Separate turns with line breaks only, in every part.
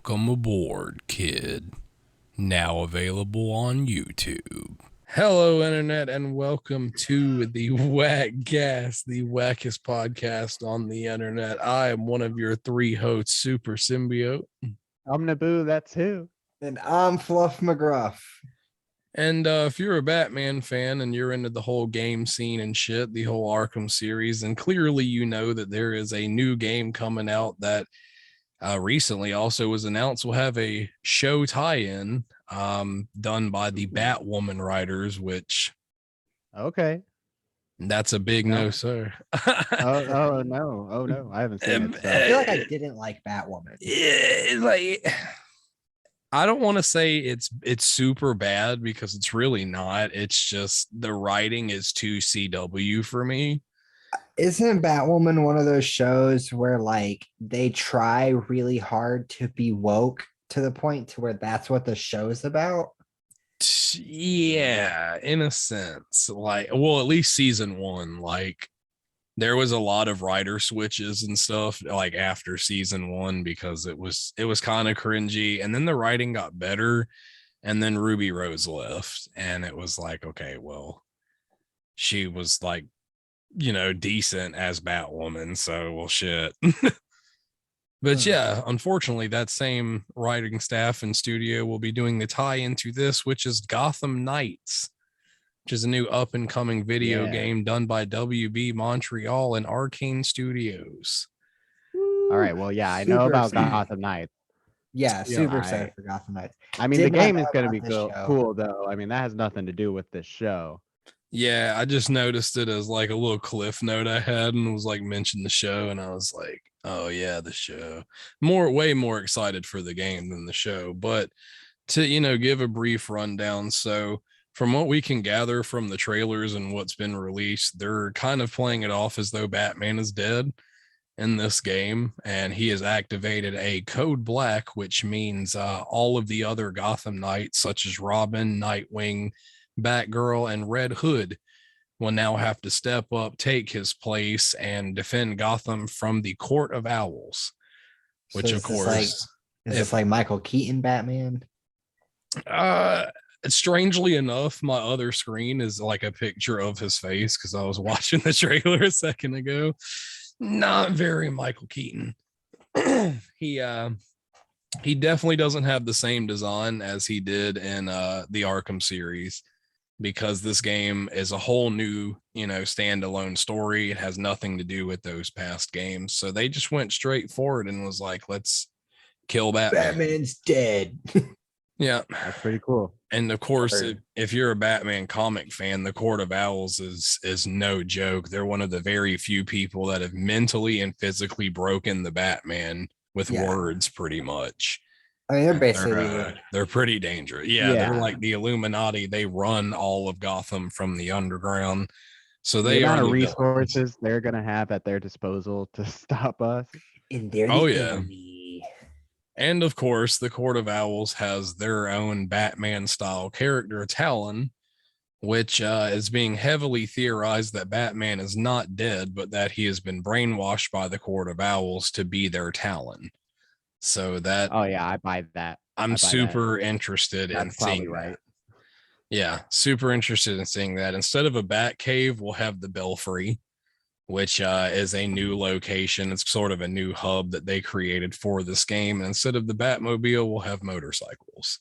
Welcome aboard, kid. Now available on YouTube. Hello, Internet, and welcome to the WA.K, the wackest podcast on the Internet. I am one of your three hosts, Super Symbiote.
I'm Naboo, that's who.
And I'm Fluff McGruff.
And if you're a Batman fan and you're into the whole game scene and shit, the whole Arkham series, then clearly you know that there is a new game coming out that recently also was announced will have a show tie-in done by the Batwoman writers, which
Okay.
that's a big no, sir.
Oh no, I haven't seen it. So.
I feel like I didn't like Batwoman.
Yeah, like I don't want to say it's super bad because it's really not. It's just the writing is too CW for me.
Isn't Batwoman one of those shows where like they try really hard to be woke to the point to where that's what the show's about?
Yeah, in a sense. Like, well, at least season one, like there was a lot of writer switches and stuff like after season one because it was kind of cringy, and then the writing got better, and then Ruby Rose left, and it was like, okay, well, she was like, you know, decent as Batwoman, so well, shit. But yeah, unfortunately, that same writing staff and studio will be doing the tie into this, which is Gotham Knights, which is a new up and coming video game done by WB Montreal and Arcane Studios.
All right, well, yeah, I know about Gotham Knights.
Yeah, super excited for Gotham Knights.
I mean, the game is going to be cool, though. I mean, that has nothing to do with this show.
Yeah, I just noticed it as like a little cliff note I had and was like mentioned the show, and I was like, oh yeah, the show. Way more excited for the game than the show. But to, you know, give a brief rundown. So from what we can gather from the trailers and what's been released, they're kind of playing it off as though Batman is dead in this game, and he has activated a code black, which means all of the other Gotham Knights, such as Robin, Nightwing, Batgirl, and Red Hood, will now have to step up, take his place, and defend Gotham from the Court of Owls. Which, of course,
is this like Michael Keaton Batman?
Strangely enough, my other screen is like a picture of his face because I was watching the trailer a second ago. Not very Michael Keaton. He definitely doesn't have the same design as he did in the Arkham series, because this game is a whole new, you know, standalone story. It has nothing to do with those past games. So they just went straight forward and was like, let's kill Batman.
Batman's dead.
Yeah.
That's pretty cool.
And of course, if you're a Batman comic fan, the Court of Owls is no joke. They're one of the very few people that have mentally and physically broken the Batman with words, pretty much.
I mean, they're basically
they're pretty dangerous. Yeah, they're like the Illuminati. They run all of Gotham from the underground. So they
the
are
amount of resources they're gonna have at their disposal to stop us.
And they're enemy.
And of course, the Court of Owls has their own Batman style character, Talon, which is being heavily theorized that Batman is not dead, but that he has been brainwashed by the Court of Owls to be their Talon. So that,
oh yeah, I buy that.
I'm super interested in seeing that. Yeah, super interested in seeing that. Instead of a bat cave, we'll have the Belfry, which is a new location. It's sort of a new hub that they created for this game. And instead of the Batmobile, we'll have motorcycles.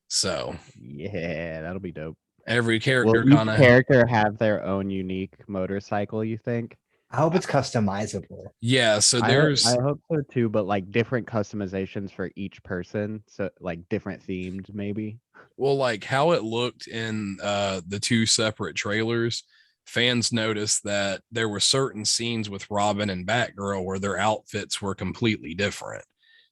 So
yeah, that'll be dope.
Every character
character have their own unique motorcycle, you think?
I hope it's customizable.
Yeah, so
I hope so too, but like different customizations for each person. So like different themed, maybe.
Well, like how it looked in the two separate trailers, fans noticed that there were certain scenes with Robin and Batgirl where their outfits were completely different.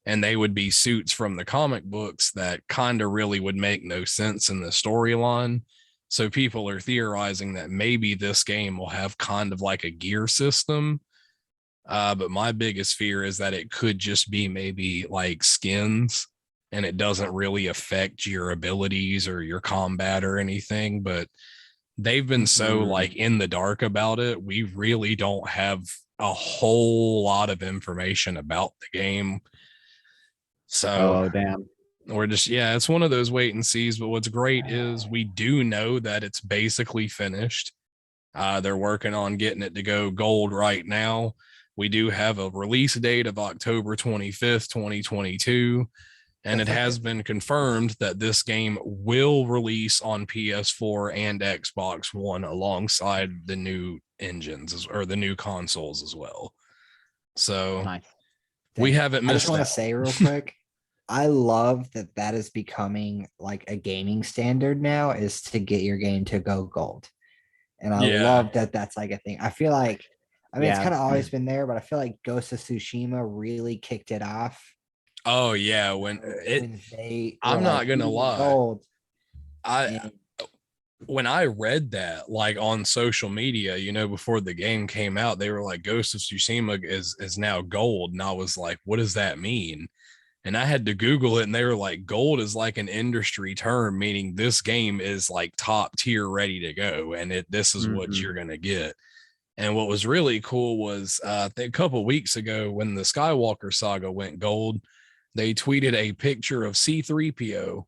And they would be suits from the comic books that kind of really would make no sense in the storyline. So people are theorizing that maybe this game will have kind of like a gear system. But my biggest fear is that it could just be maybe like skins, and it doesn't really affect your abilities or your combat or anything. But they've been so like in the dark about it. We really don't have a whole lot of information about the game. So
Oh damn.
we're just, yeah, it's one of those wait and sees. But what's great is we do know that it's basically finished. They're working on getting it to go gold right now. We do have a release date of October 25th, 2022. And it
That's
has been confirmed that this game will release on PS4 and Xbox One alongside the new engines or the new consoles as well. So
Nice.
we
Dang.
haven't
I just
missed
want
out.
to say real quick, I love that that is becoming like a gaming standard now, is to get your game to go gold. And I
Yeah.
love that that's like a thing. I feel like, I mean, it's
Yeah.
kind of always been there, but I feel like Ghost of Tsushima really kicked it off
Oh yeah. When
when they were
I'm
like,
not
"We
gonna
need
lie.
gold."
I
And
when I read that, like on social media, before the game came out, they were like, Ghost of Tsushima is now gold. And I was like, what does that mean? And I had to Google it, and they were like, gold is like an industry term, meaning this game is like top tier ready to go. And this is what
Mhm.
you're gonna get. And what was really cool was I think a couple of weeks ago when the Skywalker saga went gold, they tweeted a picture of C3PO,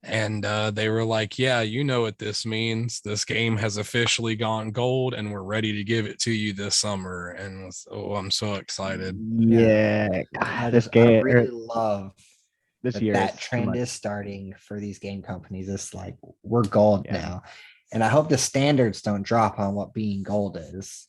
and they were like, yeah, you know what this means. This game has officially gone gold, and we're ready to give it to you this summer. And I'm so excited.
Yeah.
I
This
just, I
game
really love
this
that
year is
that
too
trend
much.
is starting for these game companies. It's like, we're gold
Yeah.
now. And I hope the standards don't drop on what being gold is.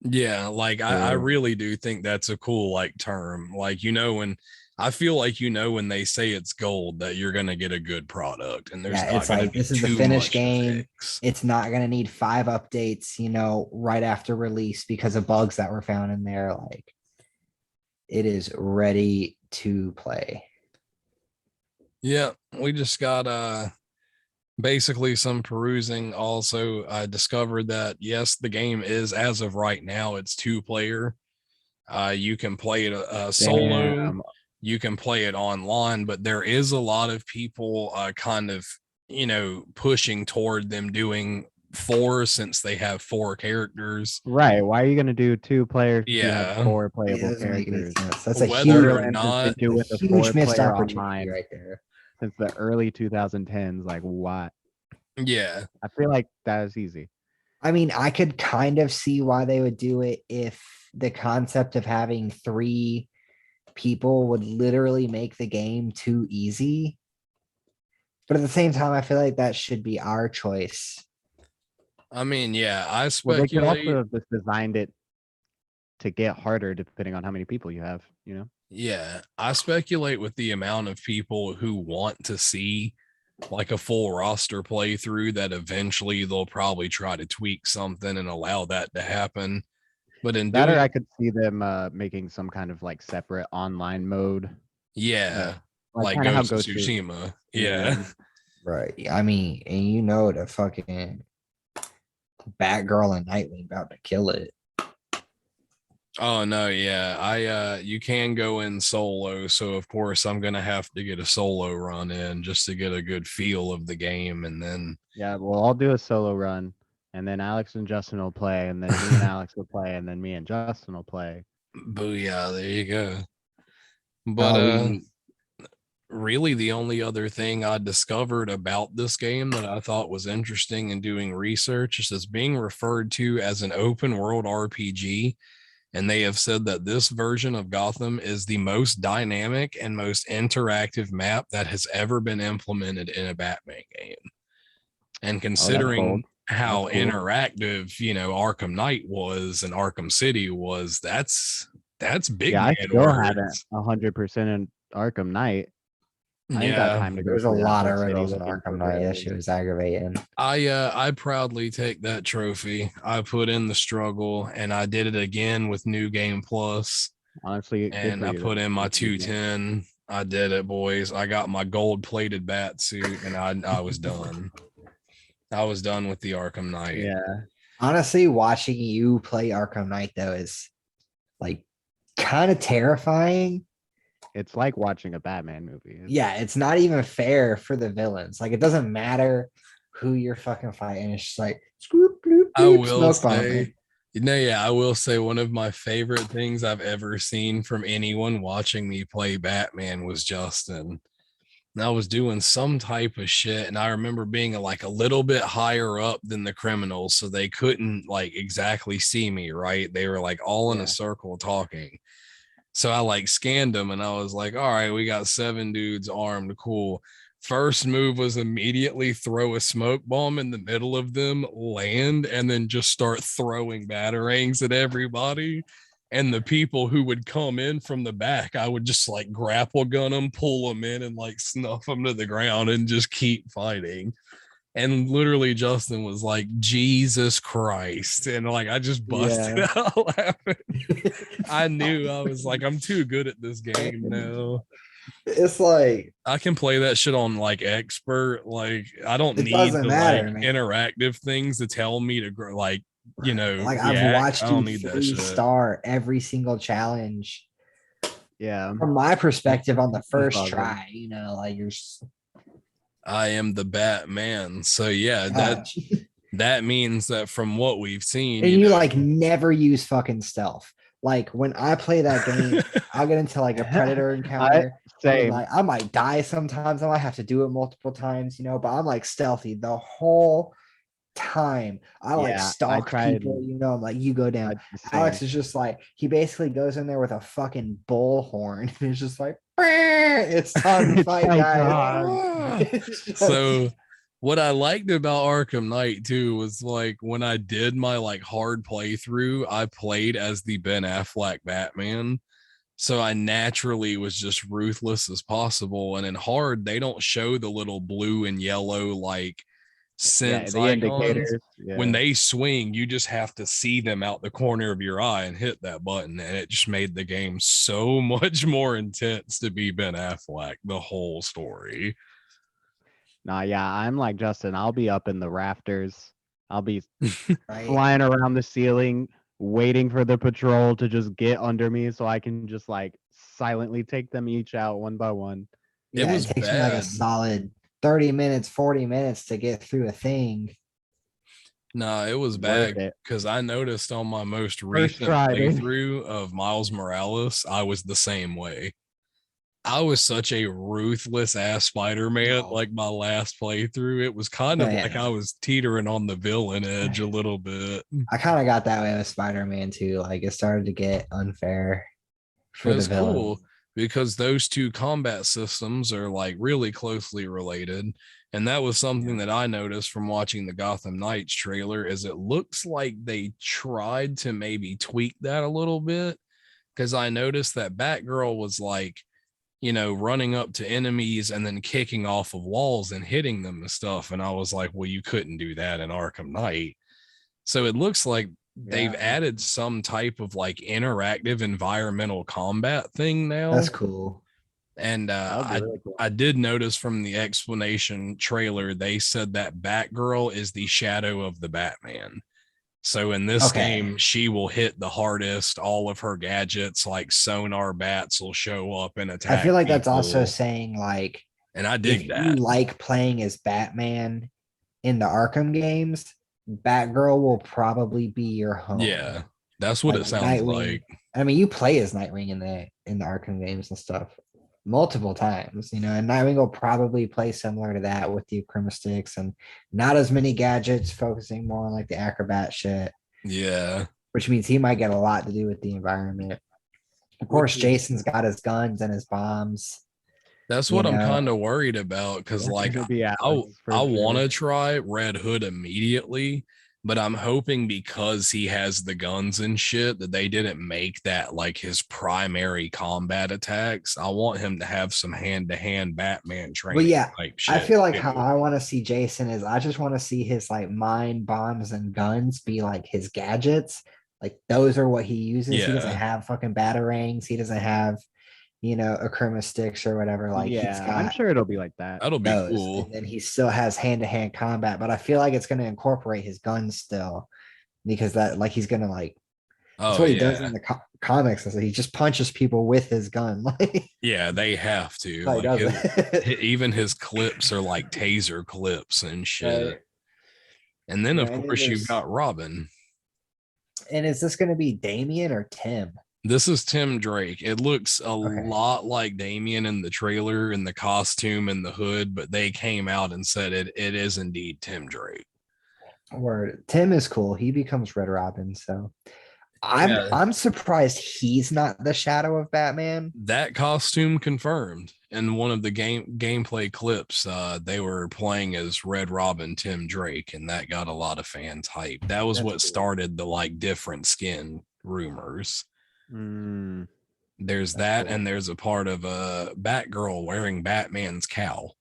Yeah, like I really do think that's a cool like term. Like, when I feel like when they say it's gold, that you're gonna get a good product and there's
Yeah,
not
it's
gonna
like,
be
this is the
too
finished
much to
game.
fix.
It's not going to need 5 updates, right after release because of bugs that were found in there. Like, it is ready to play.
Yeah, we just got basically some perusing. Also, I discovered that yes, the game is, as of right now, it's 2-player. You can play it solo,
Damn.
you can play it online, but there is a lot of people kind of pushing toward them doing 4 since they have 4 characters.
Right. Why are you gonna do 2 players if you have
Yeah,
4
It
playable
doesn't make any
characters?
sense. That's a
whether
huge,
or
Borderlands has been
not,
doing a
huge missed
4-player
opportunity
online
right there.
since the early 2010s. Like, what?
yeah,
I feel like that is easy.
I mean, I could kind of see why they would do it if the concept of having 3 people would literally make the game too easy. But at the same time, I feel like that should be our choice.
I mean, yeah, I
Well, they could also
speculate.
have just designed it to get harder depending on how many people you have.
Yeah, I speculate with the amount of people who want to see like a full roster playthrough that eventually they'll probably try to tweak something and allow that to happen. But in
That or I
doing,
could see them making some kind of like separate online mode.
yeah,
Like
like
kind of how
Ghost of
Ghost of
Tsushima.
Yeah.
Yeah.
Right. I mean, and the fucking Batgirl and Nightwing about to kill it.
Oh no, yeah. You can go in solo, so of course I'm gonna have to get a solo run in just to get a good feel of the game, and then
Yeah, well, I'll do a solo run, and then Alex and Justin will play, and then me and Alex will play, and then me and Justin will play.
booyah, there you go. But
No, we
really the only other thing I discovered about this game that I thought was interesting in doing research is it's being referred to as an open world RPG. And they have said that this version of Gotham is the most dynamic and most interactive map that has ever been implemented in a Batman game. And
Oh, that's bold.
considering how
That's cool.
interactive, Arkham Knight was and Arkham City was, that's big
Yeah, I
man
still haven't
words.
100% in Arkham Knight. I ain't got
Yeah.
time to go
there's a
through that
lot
whole
of
city
riddles in
looking for
Arkham Knight. That
riddles.
shit was aggravating.
I proudly take that trophy. I put in the struggle and I did it again with New Game Plus.
Honestly, good
And
for
I
you.
put in my
That's easy.
210. I did it, boys. I got my gold plated bat suit and I was done. I was done with the Arkham Knight.
Yeah,
Honestly, watching you play Arkham Knight though is like kind of terrifying.
it's like watching a Batman movie.
Yeah, it's not even fair for the villains. Like, it doesn't matter who you're fucking fighting. It's just like, scoop, bloop,
I
bloop,
will
smoke
say
bombing.
Yeah, I will say one of my favorite things I've ever seen from anyone watching me play Batman was Justin. And I was doing some type of shit, and I remember being like a little bit higher up than the criminals, so they couldn't like exactly see me, right? They were like all in a
Yeah.
circle talking. So I like scanned them and I was like, all right, we got 7 dudes armed. Cool. First move was immediately throw a smoke bomb in the middle of them, land, and then just start throwing batarangs at everybody. And the people who would come in from the back, I would just like grapple gun them, pull them in, and like snuff them to the ground and just keep fighting. And literally Justin was like, Jesus Christ. And like I just busted
Yeah.
out laughing. I knew I was like, I'm too good at this game now.
It's like
I can play that shit on like expert. Like I don't
it
need
doesn't
the like
matter, man.
interactive things to tell me to grow, like,
Like I've
react. I
watched you
don't need that shit.
3-star every single challenge.
Yeah.
From my perspective, on the first
Awesome.
try, like you're
I am the Batman. So yeah, that means that from what we've seen,
and you like never use fucking stealth. Like when I play that game, I'll get into like a predator encounter. And like I might die sometimes. I might have to do it multiple times, but I'm like stealthy the whole time. I like stalk people, I'm like, you go down. Alex is just like, he basically goes in there with a fucking bullhorn and it's just like, it's time to fight, guys.
So what I liked about Arkham Knight too was like when I did my like hard playthrough, I played as the Ben Affleck Batman. So I naturally was just ruthless as possible. And in hard, they don't show the little blue and yellow like sense icons. When they swing, you just have to see them out the corner of your eye and hit that button. And it just made the game so much more intense to be Ben Affleck, the whole story.
Nah, yeah, I'm like Justin. I'll be up in the rafters. I'll be flying around the ceiling, waiting for the patrol to just get under me so I can just like silently take them each out one by one.
Yeah, it takes me like a solid 30 minutes, 40 minutes to get through a thing.
No, it was bad because I noticed on my most recent playthrough of Miles Morales, I was the same way. I was such a ruthless ass Spider-Man. Like my last playthrough, it was kind of like I was teetering on the villain edge a little bit.
I kind of got that way with Spider-Man too. Like it started to get unfair for the villain. Cool
because those two combat systems are like really closely related. And that was something that I noticed from watching the Gotham Knights trailer is it looks like they tried to maybe tweak that a little bit. Because I noticed that Batgirl was like, running up to enemies and then kicking off of walls and hitting them and stuff. And I was like, well, you couldn't do that in Arkham Knight. So it looks like they've added some type of like interactive environmental combat thing now.
That's cool.
And I did notice from the explanation trailer, they said that Batgirl is the shadow of the Batman. So in this game, she will hit the hardest. All of her gadgets, like sonar bats, will show up and attack.
I feel like that's also saying like,
and I dig that.
If you like playing as Batman in the Arkham games, Batgirl will probably be your home.
Yeah, that's what it sounds like.
I mean, you play as Nightwing in the Arkham games and stuff multiple times, and Nightwing will probably play similar to that with the acromatics and not as many gadgets, focusing more on like the acrobat shit.
Yeah.
Which means he might get a lot to do with the environment. Of course, Jason's got his guns and his bombs.
That's what I'm kind of worried about because like I want to try Red Hood immediately, but I'm hoping because he has the guns and shit that they didn't make that like his primary combat attacks. I want him to have some hand-to-hand Batman training.
Well, yeah,
type shit
I feel like how I want to see Jason is I just want to see his like mine, bombs, and guns be like his gadgets. Like those are what he uses. Yeah. He doesn't have fucking batarangs. He doesn't have acromatics or whatever. Like he's got,
I'm sure it'll be like that.
That'll be cool.
And then he still has hand-to-hand combat, but I feel like it's going to incorporate his guns still because that like he's going to like that's what he does in the comics. Is he just punches people with his gun.
Yeah, they have to. Like even his clips are like taser clips and shit. Right. And then of course you've got Robin.
And is this going to be Damien or Tim?
This is Tim Drake. It looks a
Okay.
lot like Damien in the trailer and the costume and the hood, but they came out and said it is indeed Tim Drake.
Or Tim is cool. He becomes Red Robin. So
Yeah.
I'm surprised he's not the shadow of Batman.
That costume confirmed in one of the gameplay clips. They were playing as Red Robin Tim Drake, and that got a lot of fans hyped. That was
That's
what
cool.
started the like different skin rumors.
Mm,
There's
That's
that,
cool.
and there's a part of a Batgirl wearing Batman's cowl.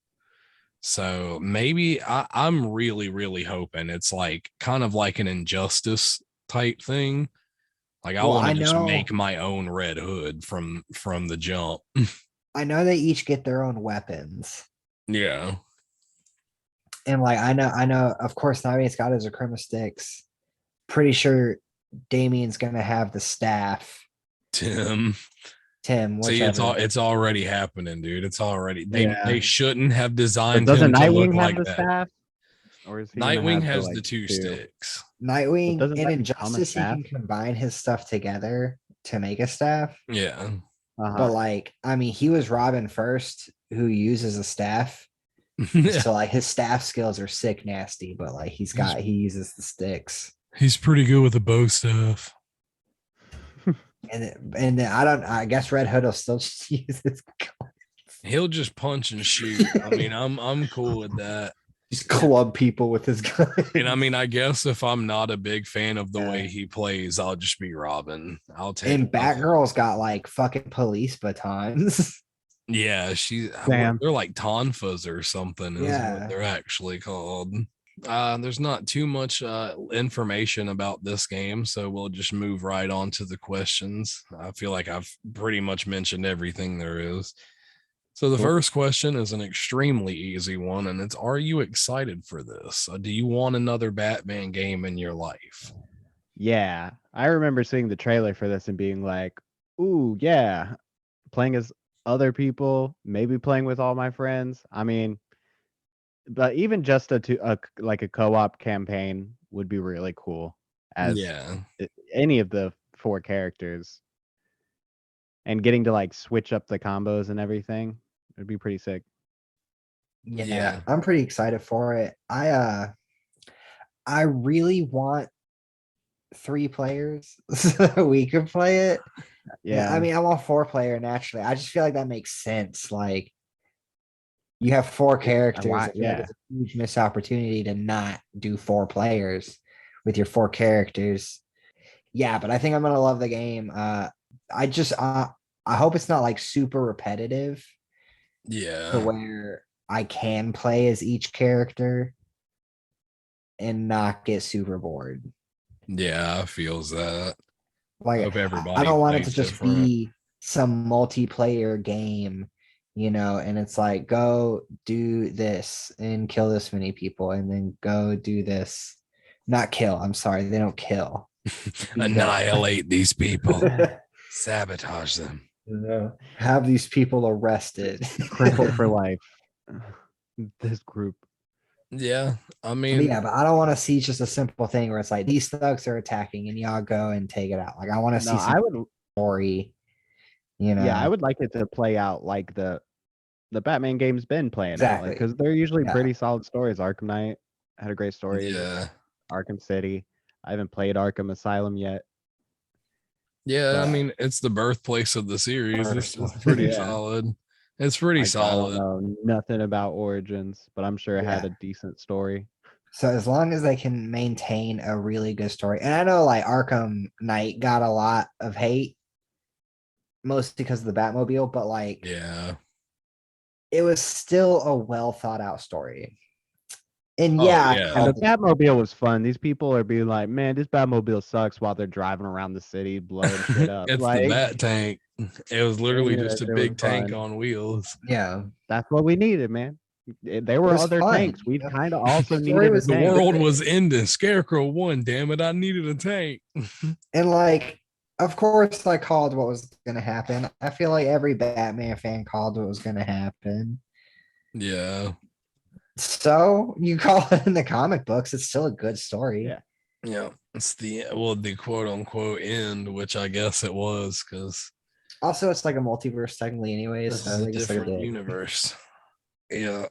So maybe I'm really, really hoping it's like kind of like an Injustice type thing. Like I
Well,
want
I
to just
know
make my own Red Hood from the jump.
they each get their own weapons.
Yeah.
And like I know, of course, Nightwing's got his Acryma sticks. Pretty sure Damien's gonna have the staff.
Tim.
Tim,
See,
whichever.
it's already happening, dude. It's already they
Yeah.
shouldn't have
but
designed
doesn't
him to look
Nightwing have
like
the
that.
staff? Or is he gonna
Nightwing
have the
has
like
the two
two?
sticks.
Nightwing
doesn't
in
that become a
Injustice, he
staff?
can combine his stuff together to make a staff.
Yeah.
But like, I mean, he was Robin first, who uses a staff. So like his staff skills are sick nasty, but like he uses the sticks.
He's pretty good with the bow stuff.
And I guess Red Hood will still just use his gun.
He'll just punch and shoot. I mean, I'm cool with that.
Just club people with his gun.
And I mean, I guess if I'm not a big fan of the
Yeah.
way he plays, I'll just be Robin. I'll take
And Batgirl's got like fucking police batons.
Yeah,
Damn.
they're like tonfas or something, is
Yeah.
what they're actually called. There's not too much information about this game, so we'll just move right on to the questions. I feel like I've pretty much mentioned everything there is. So the
Cool.
first question is an extremely easy one, and it's: are you excited for this? Do you want another Batman game in your life?
Yeah, I remember seeing the trailer for this and being like, "Ooh, yeah, playing as other people, maybe playing with all my friends." I mean, but even just like a co-op campaign would be really cool as
Yeah,
any of the 4 characters, and getting to like switch up the combos and everything. It'd be pretty sick.
Yeah, I'm pretty excited for it. I really want 3 players so we could play it. Yeah, I
Yeah,
mean, I'm all 4-player naturally. I just feel like that makes sense. Like you have 4 characters. I feel like
yeah,
it's a huge missed opportunity to not do 4 players with your 4 characters. Yeah, but I think I'm gonna love the game. I hope it's not like super repetitive to
yeah,
where I can play as each character and not get super bored.
yeah. I feels that.
Like
Hope
I
everybody
don't want it to
plays
just
different.
be some multiplayer game, and it's like go do this and kill this many people and then go do this. Not kill. I'm sorry, they don't kill.
Annihilate these people, sabotage them.
Have these people arrested.
crippled for life. This group.
Yeah, I
But
mean,
yeah, but I don't want to see just a simple thing where it's like these thugs are attacking and y'all go and take it out. Like I want to
No,
see some story.
yeah, I would like it to play out like the Batman game's been playing out, like
Exactly.
because they're usually
Yeah.
pretty solid stories. Arkham Knight had a great story.
yeah,
Arkham City. I haven't played Arkham Asylum yet.
yeah. I
But-
mean, it's the birthplace of the series. It's
First
pretty
Yeah.
solid. It's pretty
I don't
solid.
know nothing about Origins, but I'm sure it had
Yeah.
a decent story.
So as long as they can maintain a really good story, and I know like Arkham Knight got a lot of hate, mostly because of the Batmobile, but like
Yeah.
it was still a well thought out story. And
Oh,
yeah,
yeah.
And the Batmobile was fun. These people are being like, "Man, this Batmobile sucks," while they're driving around the city, blowing shit up.
It's
like,
the Bat Tank. It was literally
Yeah,
just a
it was
big tank
fun.
on wheels.
yeah,
That's what we needed, man. There were
was
other
fun,
tanks. We
you know?
kind of also
The story
needed a
was
The
tank.
world was ending. Scarecrow won. Damn it! I needed a tank.
And like, of course, I called what was going to happen. I feel like every Batman fan called what was going to happen.
Yeah.
So you call it in the comic books, it's still a good story.
Yeah.
Yeah, it's the quote unquote end, which I guess it was because
Also, it's like a multiverse technically, anyways.
this
So
is a
they just like
different
did.
universe. Yeah.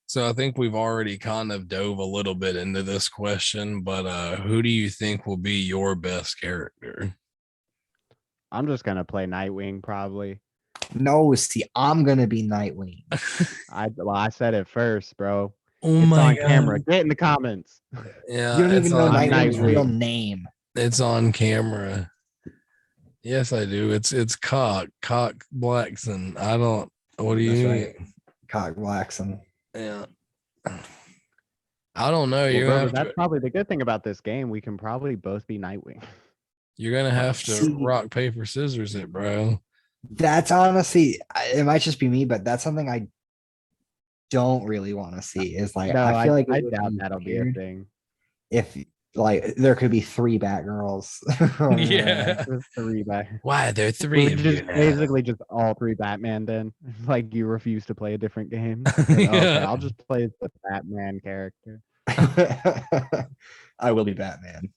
So I think we've already kind of dove a little bit into this question, but who do you think will be your best character?
I'm just gonna play Nightwing probably.
No, see, I'm gonna be Nightwing.
I said it first, bro.
Oh
It's
my
on camera.
god.
Get in the comments.
Yeah,
You don't
it's
even know
on
Nightwing's real
camera.
name.
It's on camera. Yes, I do. It's Cock Blackson. I don't. What do you
That's
mean?
right. Cock Blackson.
Yeah. I don't know.
Well, bro, but that's probably the good thing about this game. We can probably both be Nightwing.
You're gonna have to
See,
rock, paper, scissors it, bro.
that's honestly, it might just be me, but that's something I don't really want to see. Is like,
No,
I feel like
I
it would
doubt
be
that'll be a
weird
thing.
if like there could be 3 Batgirls.
Yeah.
Just 3 back.
Why there are three
We're
of
just
you now?
basically just all 3 Batman then. Like you refuse to play a different game. Like, okay,
Yeah.
I'll just play the Batman character.
I will be Batman.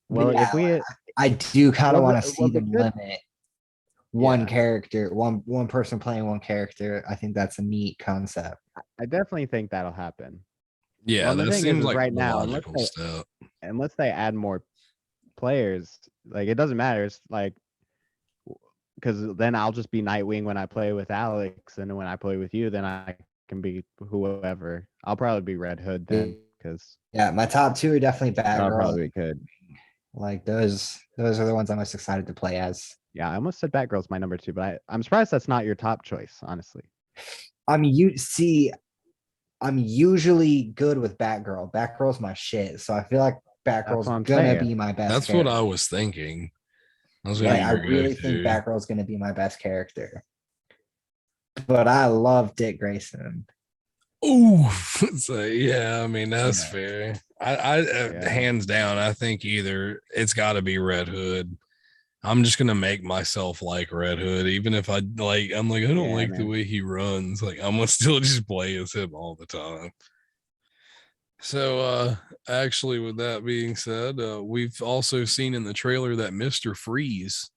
Well,
Yeah,
if we
I do kind of want to see
the
them
good
limit one
Yeah.
character, one person playing one character. I think that's a neat concept.
I definitely think that'll happen.
Yeah,
Well, the
that
thing
seems
is
like
right
the
now,
logical step.
unless they add more players, like it doesn't matter. It's like because then I'll just be Nightwing when I play with Alex, and when I play with you, then I can be whoever. I'll probably be Red Hood then, because
Yeah, my top 2 are definitely
I'll
Batgirl.
probably could.
Like those are the ones I'm most excited to play as.
Yeah, I almost said Batgirl's my number 2, but I'm surprised that's not your top choice, honestly.
I'm usually good with Batgirl. Batgirl's my shit, so I feel like Batgirl's
I'm
gonna
saying.
be my best.
That's
character.
what I was thinking. I was
Like,
gonna
I really think Batgirl's gonna be my best character. But I love Dick Grayson.
Oh, so yeah, I mean that's
Yeah.
fair. I hands down, I think either it's got to be Red Hood. I'm just gonna make myself like Red Hood, even if I like. I'm like I don't like the way he runs. Like I'm gonna still just play as him all the time. So, actually, with that being said, we've also seen in the trailer that Mr. Freeze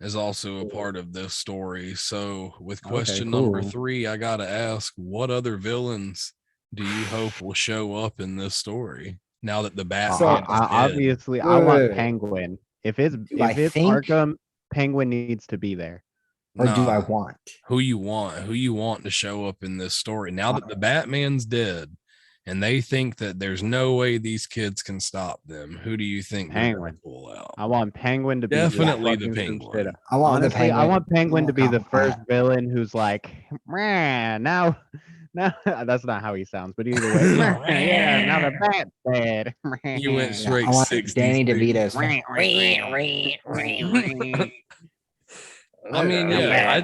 is also a part of this story. So, with question number
cool.
3, I gotta ask, what other villains do you hope will show up in this story now that the Batman is dead?
Obviously, I want Penguin. If it's
think-
Arkham, Penguin needs to be there.
Or do I want?
Who you want to show up in this story now that the Batman's dead? And they think that there's no way these kids can stop them. Who do you think
Penguin
pull out?
I want Penguin to be
Definitely the Penguin.
Honestly, I want Penguin to be the first villain who's like, now that's not how he sounds, but either way, yeah, now the Bat's dead.
You went straight
I want
60s.
Danny DeVito's.
I mean, yeah,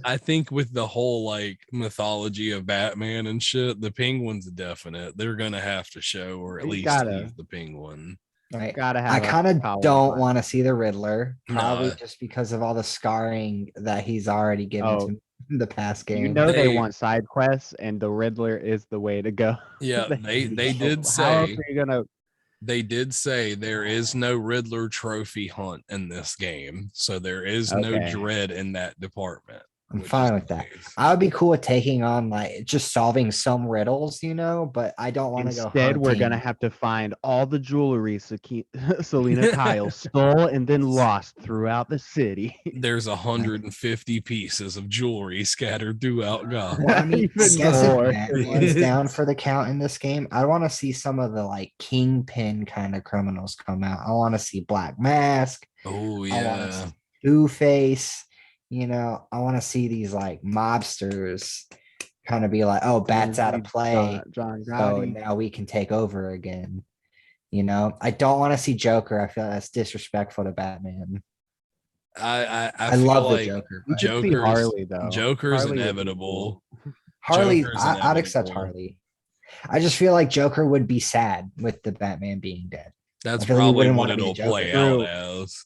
I think with the whole like mythology of Batman and shit, the Penguin's definite. They're gonna have to show or at least tease the Penguin.
Right.
Gotta have
I kind of don't want to see the Riddler, probably just because of all the scarring that he's already given to the past game.
You know they want side quests, and the Riddler is the way to go.
Yeah, they did say.
How else are you gonna?
They did say there is no Riddler trophy hunt in this game, so there is no dread in that department.
I'm fine with that. I would be cool with taking on like just solving some riddles, but I don't want to go.
Instead, we're gonna have to find all the jewelry Selena Kyle stole and then lost throughout the city.
There's 150 pieces of jewelry scattered throughout Gotham.
Well, I mean, I guess if Batman's down for the count in this game, I want to see some of the like kingpin kind of criminals come out. I want to see Black Mask.
Oh yeah,
Two-Face. I want to see these like mobsters kind of be like, oh, Bat's out of play.
John
so now we can take over again. I don't want to see Joker. I feel that's disrespectful to Batman.
I
love
like
the Joker.
Joker's
Harley though.
Joker's inevitable.
Harley, I'd accept Harley. I just feel like Joker would be sad with the Batman being dead.
That's probably what it'll play out as.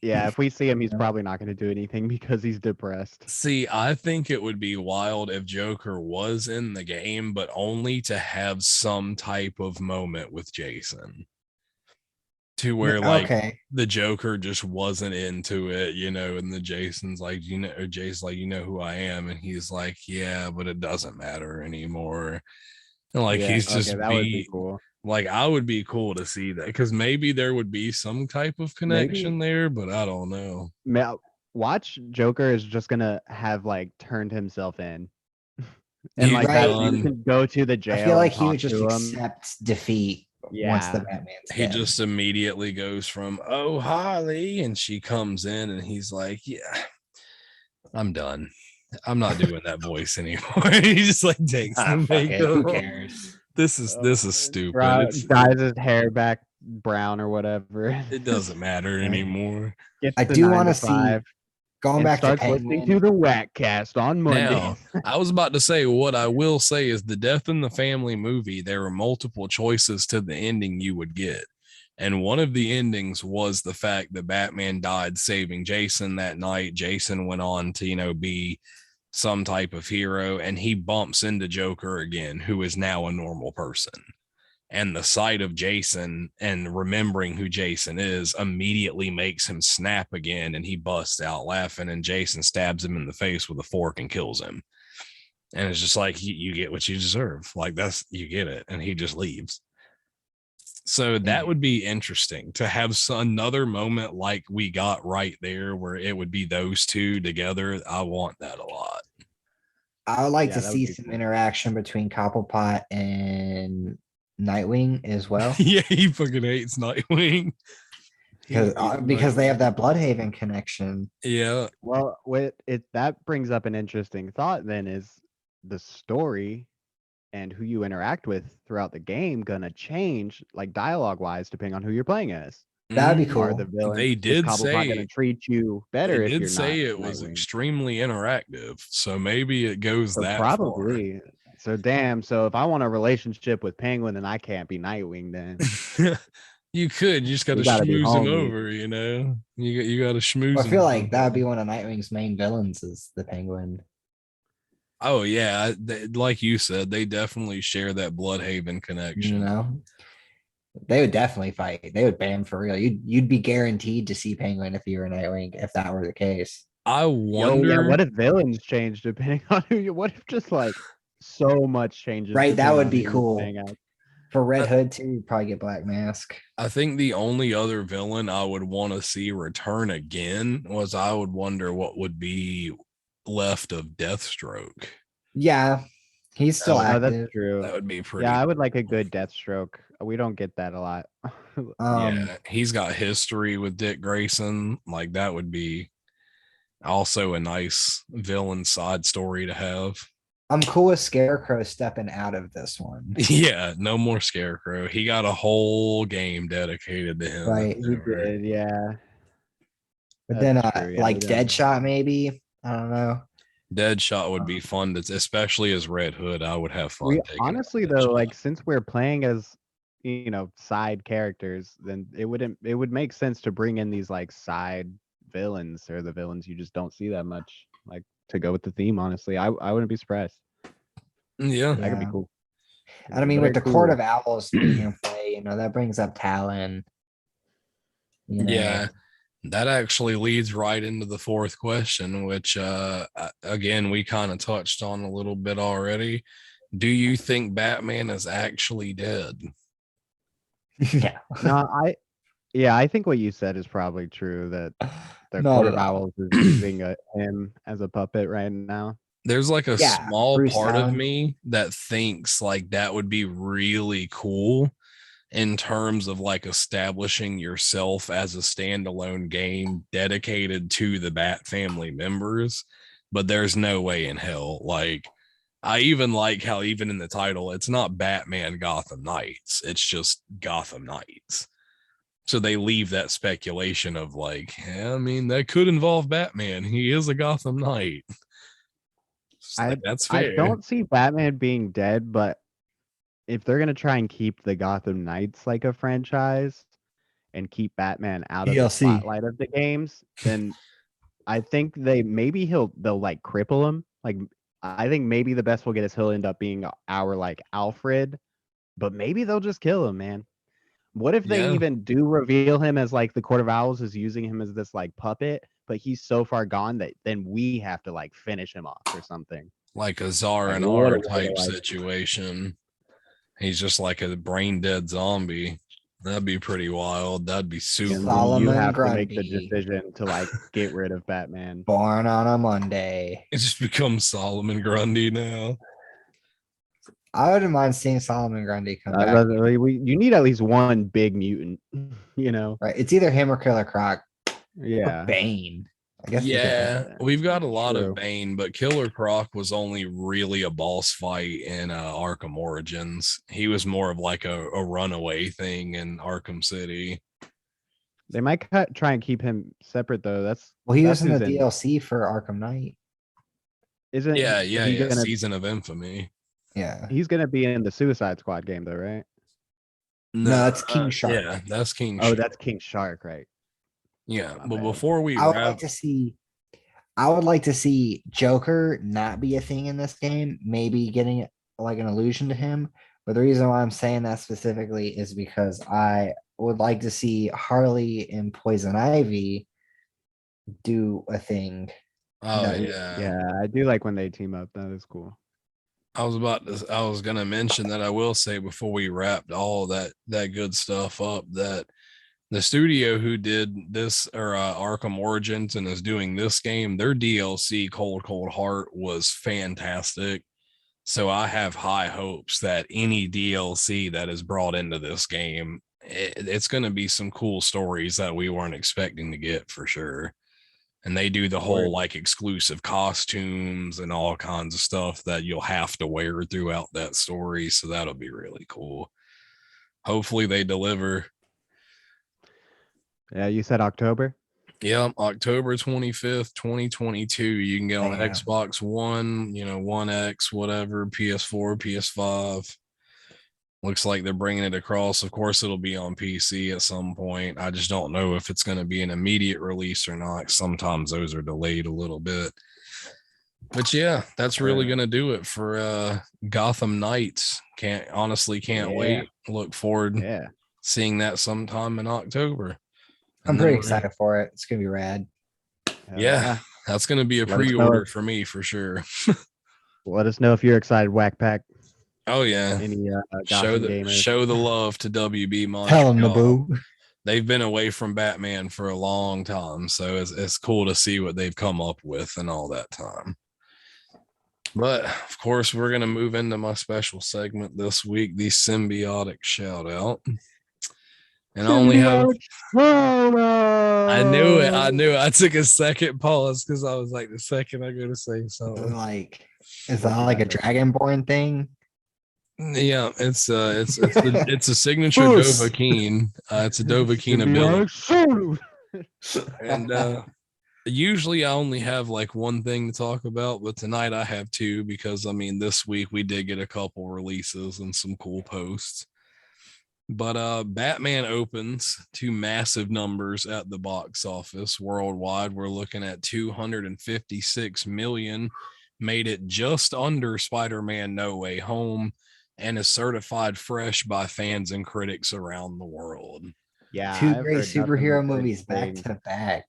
Yeah, if we see him, he's probably not going to do anything because he's depressed.
See, I think it would be wild if Joker was in the game, but only to have some type of moment with Jason. To where like
Okay.
the Joker just wasn't into it, and the Jason's like, or Jason's like, who I am, and he's like, yeah, but it doesn't matter anymore. And like
Yeah,
he's
okay,
just
that would be
be
cool.
like, I would be cool to see that because maybe there would be some type of
Maybe
connection there, but I don't know.
watch Joker is just gonna have like turned himself in, and
He's
like
Right.
that you
done.
can go to the
I feel
jail and
like he
talk
would just
to him.
accept defeat once the
Yeah,
Batman's
He
dead.
just immediately goes from, oh, Holly, and she comes in and he's like, yeah, I'm done. I'm not doing that voice anymore. He just like takes the
Fuck it. Who
makeup off.
cares?
This is stupid.
dyes his hair back brown or whatever.
It doesn't matter anymore.
Gets
I
the
do
nine
want
to
to see
five
going
and
back to
starts listening to
Penguin.
the Whack cast on Monday.
Now, I was about to say, what I will say is the Death in the Family movie, there were multiple choices to the ending you would get. And one of the endings was the fact that Batman died saving Jason that night. Jason went on to, be some type of hero, and he bumps into Joker again, who is now a normal person. And the sight of Jason and remembering who Jason is immediately makes him snap again, and he busts out laughing, and Jason stabs him in the face with a fork and kills him. And it's just like, you get what you deserve. Like, you get it. And he just leaves. So that would be interesting to have another moment like we got right there where it would be those two together. I want that a lot.
I would like
Yeah,
to
that would
see
be
some
cool.
interaction between Cobblepot and Nightwing as well.
Yeah, he fucking hates Nightwing.
Because they have that Bloodhaven connection.
Yeah.
Well, that brings up an interesting thought then is the story and who you interact with throughout the game gonna change like dialogue wise depending on who you're playing as.
That'd be
Are the
cool.
villains
They
is
did
Cobblepot gonna
say
treat you
they
better if
did
you're not
say it was
Nightwing?
extremely interactive. So maybe it goes
So
that far.
probably. So damn, so if I want a relationship with Penguin, then I can't be Nightwing then.
You could. You just got to
We gotta be
schmooze him
homies.
over, You got to schmooze
I
him
feel like that would
somehow.
be one of Nightwing's main villains is the Penguin.
Oh yeah, like you said, they definitely share that Bloodhaven
You
connection.
know, they would definitely fight. They would ban for real. You'd be guaranteed to see Penguin if you were Nightwing if that were the case.
I
Yo, yeah,
wonder.
what if villains change depending on who you what if just like so much changes
Right, that
depending
would
on who
be
you're
cool.
playing as?
For Red
I,
Hood too, you'd probably get Black Mask.
I think the only other villain I would want to see return again was I would wonder what would be left of Deathstroke.
Yeah, he's
That
still
would
Oh, that's
active.
true.
that would be
Yeah,
pretty.
I would like a good Deathstroke. We don't get that a lot.
Um,
Yeah, he's got history with Dick Grayson. Like that would be also a nice villain side story to have.
I'm cool with Scarecrow stepping out of this one.
Yeah, no more Scarecrow. He got a whole game dedicated to him.
Right.
It's
He
over.
did, yeah.
But then
That's true. Yeah, we
like
don't.
Deadshot maybe. I don't know.
Deadshot would be
Um,
fun, especially as Red Hood. I would have
We
fun taking on
honestly though,
Deadshot.
like since we're playing as side characters, then it would make sense to bring in these like side villains or the villains you just don't see that much. Like to go with the theme, honestly. I wouldn't be surprised.
Yeah,
That could be
yeah.
cool.
And I
Be
mean with
very
the Court
cool.
of Owls being in play, that brings up Talon, you know.
yeah. That actually leads right into the fourth question, which again we kind of touched on a little bit already. Do you think Batman is actually dead?
Yeah.
No, I think what you said is probably true that the
Not
Court
at
of
all.
Owls is using him as a puppet right now.
There's like a
Yeah,
small
Bruce
part of
Allen.
me that thinks like that would be really cool in terms of like establishing yourself as a standalone game dedicated to the Bat family members, but there's no way in hell. Like, I even like how, even in the title, it's not Batman Gotham Knights, it's just Gotham Knights. So they leave that speculation of like, yeah, I mean, that could involve Batman. He is a Gotham Knight. It's
I
like, that's
I
fair.
don't see Batman being dead, but if they're gonna try and keep the Gotham Knights like a franchise, and keep Batman out of the
DLC.
spotlight of the games, then I think they'll like cripple him. Like I think maybe the best we'll get is he'll end up being our like Alfred, but maybe they'll just kill him, man. What if they
Yeah,
even do reveal him as like the Court of Owls is using him as this like puppet, but he's so far gone that then we have to like finish him off or something.
like a Czar
Like
and
what
R
a way to
type
like
situation. He's just like a brain dead zombie. That'd be pretty wild. That'd be super
and then
cool.
you
Solomon
have to make the
Grundy.
decision to like get rid of Batman.
Born on a Monday.
It just becomes Solomon Grundy now.
I wouldn't mind seeing Solomon Grundy come back.
You need at least one big mutant, you know.
Right. It's either him or Killer Croc.
Yeah.
Bane. I guess we could
Yeah,
Yeah,
we've got a lot
true.
of Bane, but Killer Croc was only really a boss fight in Arkham Origins. He was more of like a runaway thing in Arkham City.
They might try and keep him separate though.
Well, he was
that's
in the
his
DLC for Arkham Knight.
Isn't
Yeah,
he gonna
Season of Infamy.
Yeah.
he's gonna be in the Suicide Squad game though, right?
No, it's King Shark.
Yeah, that's King
Oh,
Shark.
that's King Shark, right?
Yeah,
My
but
bad.
before we
I would
wrap,
like to see Joker not be a thing in this game, maybe getting like an allusion to him. But the reason why I'm saying that specifically is because I would like to see Harley and Poison Ivy do a thing.
oh
that-
yeah.
Yeah, I do like when they team up. That is cool.
I was gonna mention that. I will say before we wrapped all that good stuff up, that the studio who did this or Arkham Origins and is doing this game, their DLC Cold Heart was fantastic. So I have high hopes that any DLC that is brought into this game, it's going to be some cool stories that we weren't expecting to get for sure. And they do the whole like exclusive costumes and all kinds of stuff that you'll have to wear throughout that story. So that'll be really cool. Hopefully they deliver.
Yeah, you said October?
Yeah, October 25th, 2022. You can get on
Damn.
Xbox One, One X, whatever, PS4, PS5. Looks like they're bringing it across. Of course, it'll be on PC at some point. I just don't know if it's going to be an immediate release or not. Sometimes those are delayed a little bit. But yeah, that's really going to do it for Gotham Knights. Can't wait. Look forward
Yeah.
seeing that sometime in October.
I'm pretty excited for it. It's gonna be rad.
Yeah, that's going to be a
Let us know
pre-order
if-
for me for sure.
Let us know if you're excited, WA.K.
Oh yeah,
Any
show
Gotham gamers.
show the love to WB Montreal.
Tell him, Naboo.
They've been away from Batman for a long time, so it's cool to see what they've come up with in all that time. But of course, we're gonna move into my special segment this week, the symbiotic shout out. And I only have I knew it. I took a second pause because I was like, the second I go to say something.
Like, is that like a Dragonborn thing?
Yeah, it's a signature
Bruce.
Dovahkiin. It's a Dovahkiin ability. And usually I only have like one thing to talk about, but tonight I have two because this week we did get a couple releases and some cool posts. But Batman opens to massive numbers at the box office worldwide. We're looking at 256 million, made it just under Spider-Man No Way Home, and is certified fresh by fans and critics around the world.
Yeah,
Two
I've
great
heard nothing
superhero
but good
movies back
things.
to back.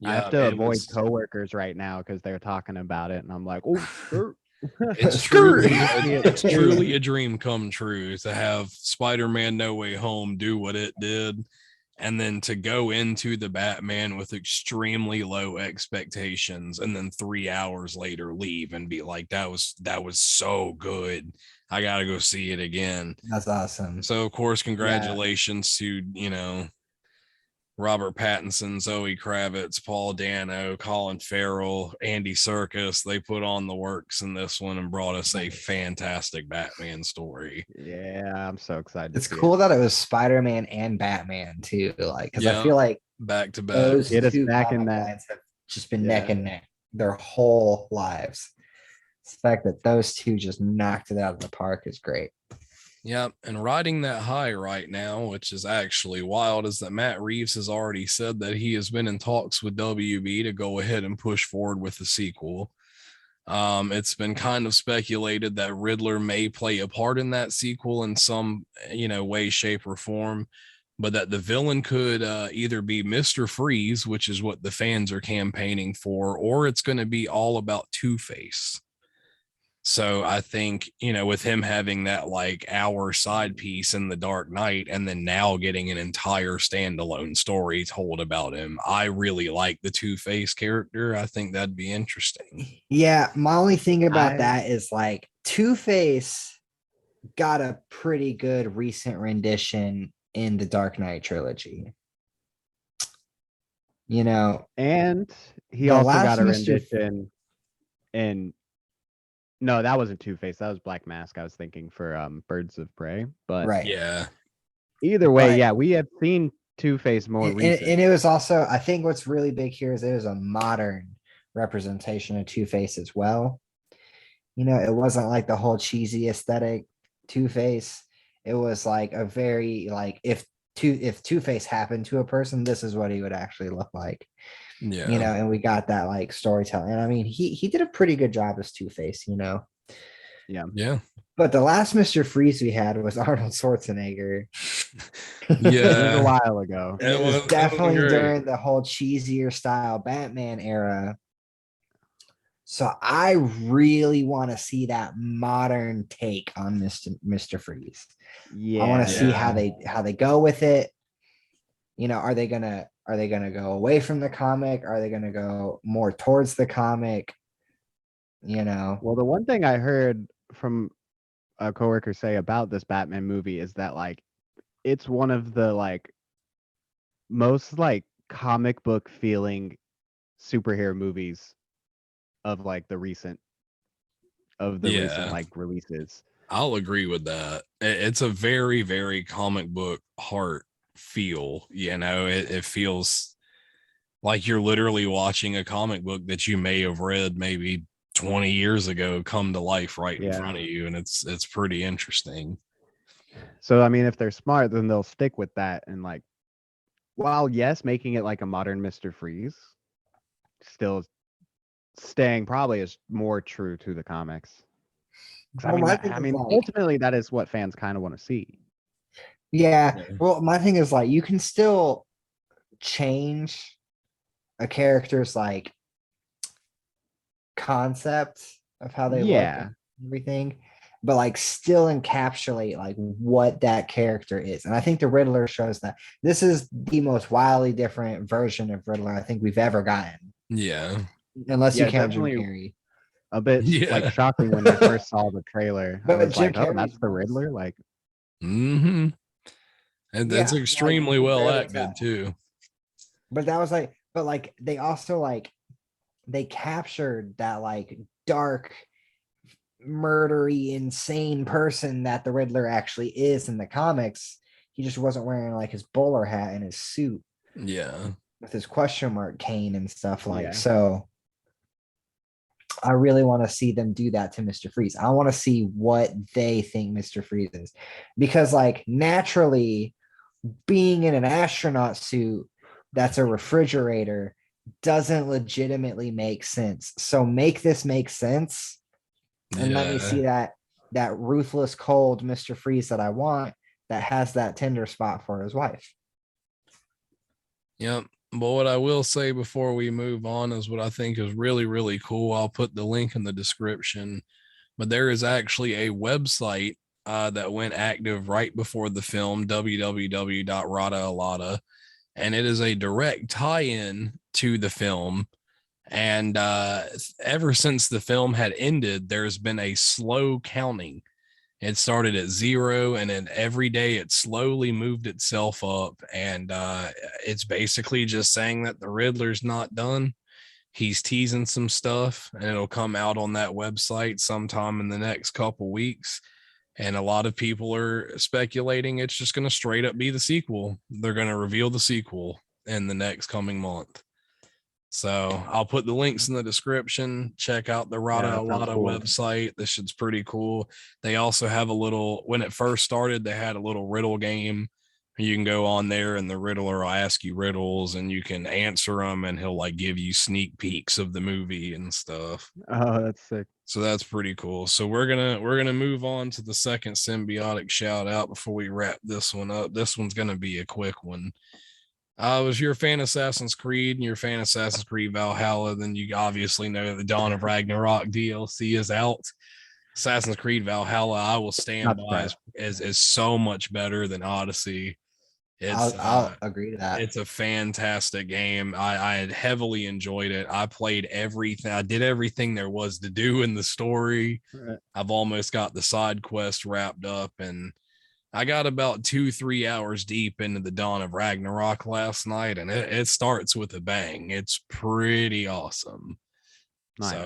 I have to avoid coworkers right now because they're talking about it, and I'm like, oh, skirt.
It's truly a dream come true to have Spider-Man No Way Home do what it did, and then to go into the Batman with extremely low expectations, and then 3 hours later leave and be like, that was so good. I gotta go see it again.
That's awesome.
So of course, congratulations to Robert Pattinson, Zoe Kravitz, Paul Dano, Colin Farrell, Andy Serkis. They put on the works in this one and brought us a fantastic Batman story.
Yeah, I'm so excited.
It's cool that it was Spider-Man and Batman too. Like, because I feel like
back to back,
those
Get us
two
back in
comic
that.
lines have just been neck and neck their whole lives. The fact that those two just knocked it out of the park is great.
Yep. And riding that high right now, which is actually wild, is that Matt Reeves has already said that he has been in talks with WB to go ahead and push forward with the sequel. It's been kind of speculated that Riddler may play a part in that sequel in some, way, shape, or form, but that the villain could either be Mr. Freeze, which is what the fans are campaigning for, or it's going to be all about Two-Face. So I think, with him having that like hour side piece in The Dark Knight and then now getting an entire standalone story told about him, I really like the Two-Face character. I think that'd be interesting.
Yeah, my only thing about
I
that is like Two-Face got a pretty good recent rendition in the Dark Knight trilogy.
and he
The
also got
last
a
Mr.
rendition in no, that wasn't Two-Face. That was Black Mask. I was thinking for Birds of Prey. But
Right.
Yeah.
either way,
But
yeah, we have seen Two-Face more recent.
and it was also, I think what's really big here is it was a modern representation of Two-Face as well. It wasn't like the whole cheesy aesthetic Two-Face. It was like a very like if Two-Face happened to a person, this is what he would actually look like.
Yeah.
And we got that like storytelling. And I mean, he did a pretty good job as Two-Face.
Yeah.
Yeah.
But the last Mr. Freeze we had was Arnold Schwarzenegger.
It was a
Yeah.
while ago.
And it was definitely during the whole cheesier style Batman era. So I really want to see that modern take on Mr. Freeze.
Yeah.
I want to see
Yeah.
how they go with it. Are they gonna go away from the comic? Are they gonna go more towards the comic?
Well, the one thing I heard from a coworker say about this Batman movie is that like it's one of the like most like comic book feeling superhero movies of like the recent
Yeah.
like releases.
I'll agree with that. It's a very, very comic book heart feel. It feels like you're literally watching a comic book that you may have read maybe 20 years ago come to life right in front of you. And it's pretty interesting.
So I mean, if they're smart, then they'll stick with that and like, while yes, making it like a modern Mr. Freeze, still staying probably is more true to the comics. I mean, ultimately, that is what fans kind of want to see.
Yeah. Well, my thing is like you can still change a character's like concept of how they look and everything, but like still encapsulate like what that character is. And I think the Riddler shows that this is the most wildly different version of Riddler I think we've ever gotten.
Yeah.
Unless you count Jim Carrey.
A bit like shocking when I first saw the trailer. I was like, oh, that's the Riddler? Like,
and that's extremely well acted too.
But that was like, but like they also like they captured that like dark, murdery, insane person that the Riddler actually is in the comics. He just wasn't wearing like his bowler hat and his suit.
Yeah.
With his question mark cane and stuff like so. I really want to see them do that to Mr. Freeze. I want to see what they think Mr. Freeze is. Because like naturally being in an astronaut suit that's a refrigerator doesn't legitimately make sense. So make this make sense. And let me see that ruthless, cold Mr. Freeze that I want that has that tender spot for his wife.
Yep. But what I will say before we move on is what I think is really, really cool. I'll put the link in the description. But there is actually a website that went active right before the film, www.rada and it is a direct tie-in to the film. And ever since the film had ended, there's been a slow counting. It started at 0, and then every day it slowly moved itself up. And it's basically just saying that the Riddler's not done. He's teasing some stuff, and it'll come out on that website sometime in the next couple weeks. And a lot of people are speculating it's just going to straight up be the sequel. They're going to reveal the sequel in the next coming month. So I'll put the links in the description. Check out the Rada
that sounds
Alada
cool.
website. This shit's pretty cool. They also have a little, when it first started, they had a little riddle game. You can go on there and the riddler will ask you riddles and you can answer them and he'll like give you sneak peeks of the movie and stuff.
Oh, that's sick.
So that's pretty cool. So we're gonna move on to the second symbiotic shout out before we wrap this one up. This one's gonna be a quick one. Was you're a fan of Assassin's Creed and you're a fan of Assassin's Creed Valhalla, then you obviously know the Dawn of Ragnarok DLC is out. Assassin's Creed Valhalla, I will stand by is so much better than Odyssey.
I'll agree to that.
It's a fantastic game. I had heavily enjoyed it. I played everything. I did everything there was to do in the story.
Right.
I've almost got the side quest wrapped up, and I got about 2-3 hours deep into the Dawn of Ragnarok last night, and it starts with a bang. It's pretty awesome.
Nice.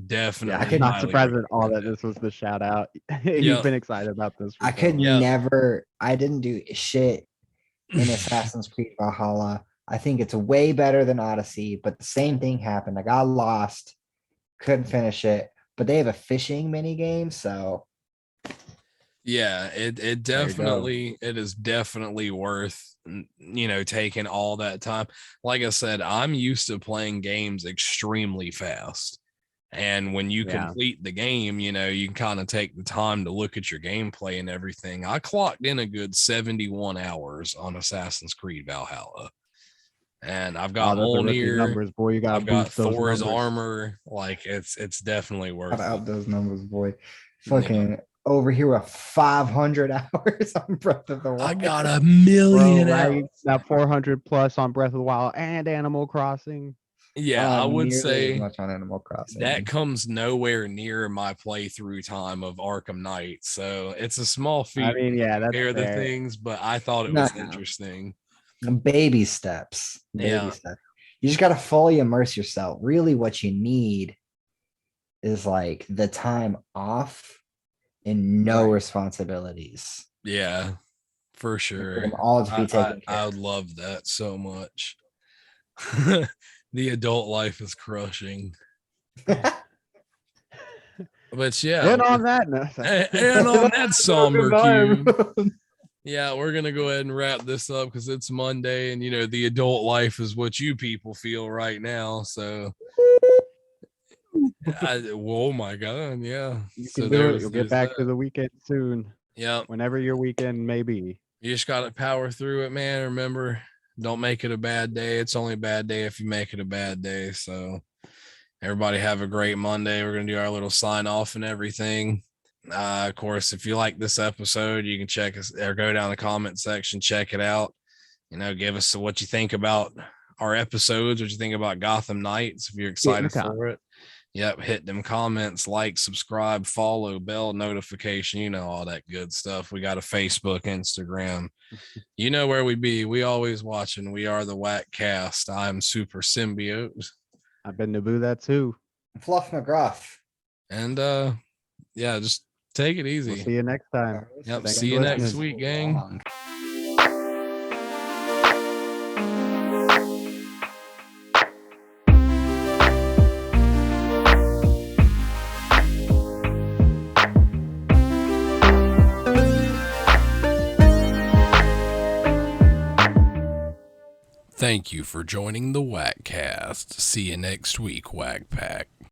Definitely.
I'm not surprised at all that this was the shout out. You've been excited about this.
I could never. I didn't do shit in Assassin's Creed Valhalla. I think it's way better than Odyssey, but the same thing happened. I got lost, couldn't finish it, but they have a fishing mini game, so
yeah, it is definitely worth taking all that time. Like I said, I'm used to playing games extremely fast. And when you complete the game, you can kind of take the time to look at your gameplay and everything. I clocked in a good 71 hours on Assassin's Creed Valhalla. And I've got Mjolnir
numbers, boy. You got
I've got Thor's armor. Like it's definitely worth
it. Those numbers, boy. Fucking over here with 500 hours on Breath of the Wild.
I got 1,000,000 hours.
That 400 plus on Breath of the Wild and Animal Crossing.
Yeah, I would say
much on Animal Crossing.
That comes nowhere near my playthrough time of Arkham Knights. So it's a small feat.
I mean, yeah, that's
fair. The things, but I thought it was interesting.
Baby steps. Baby steps. You just gotta fully immerse yourself. Really, what you need is like the time off and no responsibilities.
Yeah, for sure.
All to be taken care
I would love that so much. The adult life is crushing. But yeah.
And on that note.
And on that somber cue. Yeah, we're going to go ahead and wrap this up because it's Monday and, the adult life is what you people feel right now. So, oh my God. Yeah.
You can do it. You'll get back to the weekend soon.
Yeah.
Whenever your weekend may be.
You just got to power through it, man. Remember, don't make it a bad day. It's only a bad day if you make it a bad day. So, everybody have a great Monday. We're going to do our little sign off and everything. Of course, if you like this episode, you can check us or go down the comment section, check it out. Give us what you think about our episodes, what you think about Gotham Knights, if you're excited for it. Yep, hit them comments, like, subscribe, follow, bell notification, all that good stuff. We got a Facebook, Instagram. You know where we be. We always watching. We are the W.A.K Cast. I'm Super Symbiote.
I've been Naboo that too.
Fluff McGruff.
And yeah, just take it easy.
We'll see you next time.
Yep. See you next week, gang. Thank you for joining the W.A.K Cast. See you next week, W.A.K Pack.